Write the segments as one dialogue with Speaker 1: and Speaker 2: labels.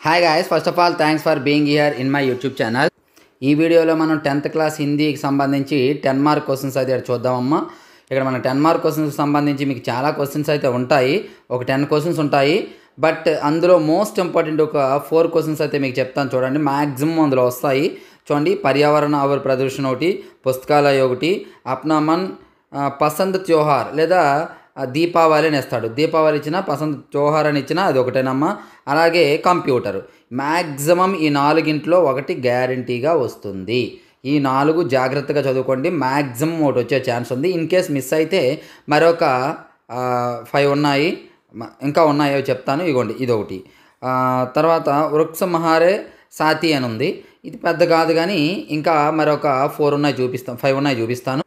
Speaker 1: Hi guys, first of all thanks for being here in my YouTube channel. ఈ వీడియోలో మనం 10th class హిందీకి సంబంధించి 10 mark questions అయితే చూద్దామమ్మా. ఇక్కడ మన 10 మార్క్ క్వశ్చన్స్ సంబంధించి మీకు చాలా క్వశ్చన్స్ అయితే ఉంటాయి. ఒక 10 క్వశ్చన్స్ ఉంటాయి. బట్ అందులో మోస్ట్ ఇంపార్టెంట్ ఒక 4 క్వశ్చన్స్ అయితే మీకు చెప్తాను చూడండి. మ్యాక్సిమం అందులో వస్తాయి చూడండి. పర్యావరణ అవర్ ప్రదర్శన ఒకటి, పుస్తకాలయ ఒకటి, అప్నా మన్ పసంద్ త్యోహార్ లేదా దీపావళి అని ఇస్తాడు. దీపావళి ఇచ్చినా పసంద్ త్యోహార్ అని ఇచ్చినా అది ఒకటేనమ్మా. అలాగే కంప్యూటర్ మ్యాక్సిమం ఈ 4గింట్లో ఒకటి గ్యారంటీగా వస్తుంది. ఈ 4 జాగ్రత్తగా చదువుకోండి. మ్యాక్సిమం ఒకటి వచ్చే ఛాన్స్ ఉంది. ఇన్ కేస్ మిస్ అయితే మరొక 5 ఉన్నాయి, ఇంకా ఉన్నాయో చెప్తాను. ఇగోండి ఇదొకటి. తర్వాత వృక్ష మహారే సాతి అని ఉంది. ఇది పెద్ద కాదు కానీ ఇంకా మరొక 4 ఉన్నాయి చూపిస్తాను, 5 ఉన్నాయి చూపిస్తాను.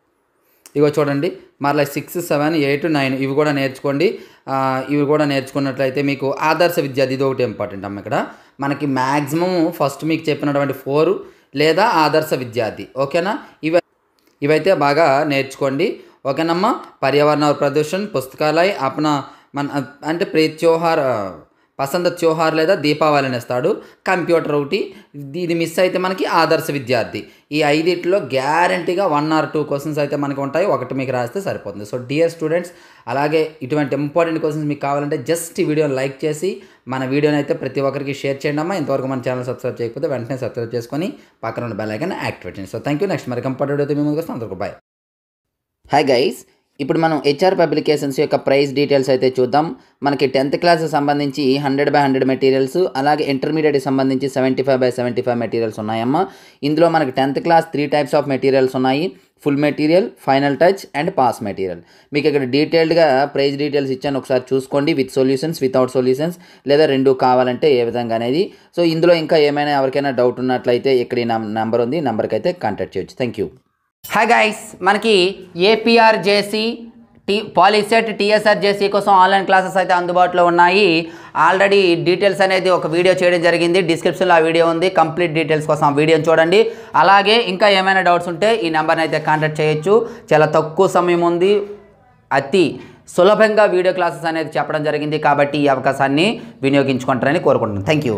Speaker 1: ఇగో చూడండి, మరలా 6, 7, 8, 9 ఇవి కూడా నేర్చుకోండి. ఇవి కూడా నేర్చుకున్నట్లయితే మీకు ఆదర్శ విద్యార్థి ఇది ఒకటి ఇంపార్టెంట్ అమ్మ. ఇక్కడ మనకి మ్యాక్సిమం ఫస్ట్ మీకు చెప్పినటువంటి 4 లేదా ఆదర్శ విద్యార్థి, ఓకేనా? ఇవైతే బాగా నేర్చుకోండి, ఓకేనమ్మా. పర్యావరణ ప్రదర్శన, పుస్తకాలయ, అప్నా మన అంటే త్యోహార్ పసంద్ త్యోహార్ లేదా దీపావళి అని ఇస్తాడు. కంప్యూటర్ ఒకటి, ఇది మిస్ అయితే మనకి ఆదర్శ విద్యార్థి. ఈ 5లో గ్యారంటీగా 1 or 2 క్వశ్చన్స్ అయితే మనకి ఉంటాయి. ఒకటి మీకు రాస్తే సరిపోతుంది. సో డియర్ స్టూడెంట్స్, అలాగే ఇటువంటి ఇంపార్టెంట్ క్వశ్చన్స్ మీకు కావాలంటే జస్ట్ ఈ వీడియోని లైక్ చేసి మన వీడియోని అయితే ప్రతి ఒక్కరికి షేర్ చేయండి అమ్మా. ఇంతవరకు మన ఛానల్ సబ్స్క్రైబ్ చేయకపోతే వెంటనే సబ్స్క్రైబ్ చేసుకొని పక్కన ఉన్న బెల్ ఐకాన్ యాక్టివేట్ చేయండి. So thank you. నెక్స్ట్ మరి కంప్యూటర్ అయితే మీ ముందుకు వస్తాం. అందరికీ బాయ్. హాయ్ గైస్, ఇప్పుడు మనం హెచ్ఆర్ పబ్లికేషన్స్ యొక్క ప్రైస్ డీటెయిల్స్ అయితే చూద్దాం. మనకి 10th క్లాస్ సంబంధించి 100/100 మెటీరియల్స్, అలాగే ఇంటర్మీడియట్కి సంబంధించి 75/75 మెటీరియల్స్ ఉన్నాయమ్మా. ఇందులో మనకి 10th class 3 types of materials ఉన్నాయి. Full material, final touch and pass material. మీకు ఇక్కడ డీటెయిల్డ్గా ప్రైస్ డీటెయిల్స్ ఇచ్చాను, ఒకసారి చూసుకోండి. విత్ సొల్యూషన్స్, వితౌట్ సొల్యూషన్స్, లేదా 2 కావాలంటే ఏ విధంగా అనేది. సో ఇందులో ఇంకా ఏమైనా ఎవరికైనా డౌట్ ఉన్నట్లయితే ఇక్కడ ఈ నెంబర్ ఉంది, నెంబర్కి అయితే కాంటాక్ట్ చేయొచ్చు. Thank you.
Speaker 2: హాయ్ గైస్, మనకి ఏపీఆర్జేసీ పాలిసెట్ టీఎస్ఆర్జేసీ కోసం ఆన్లైన్ క్లాసెస్ అయితే అందుబాటులో ఉన్నాయి. ఆల్రెడీ డీటెయిల్స్ అనేది ఒక వీడియో చేయడం జరిగింది. డిస్క్రిప్షన్లో ఆ వీడియో ఉంది. కంప్లీట్ డీటెయిల్స్ కోసం ఆ వీడియోని చూడండి. అలాగే ఇంకా ఏమైనా డౌట్స్ ఉంటే ఈ నెంబర్ని అయితే కాంటాక్ట్ చేయొచ్చు. చాలా తక్కువ సమయం ఉంది, అతి సులభంగా వీడియో క్లాసెస్ అనేది చెప్పడం జరిగింది. కాబట్టి ఈ అవకాశాన్ని వినియోగించుకుంటారని కోరుకుంటున్నాను. Thank you.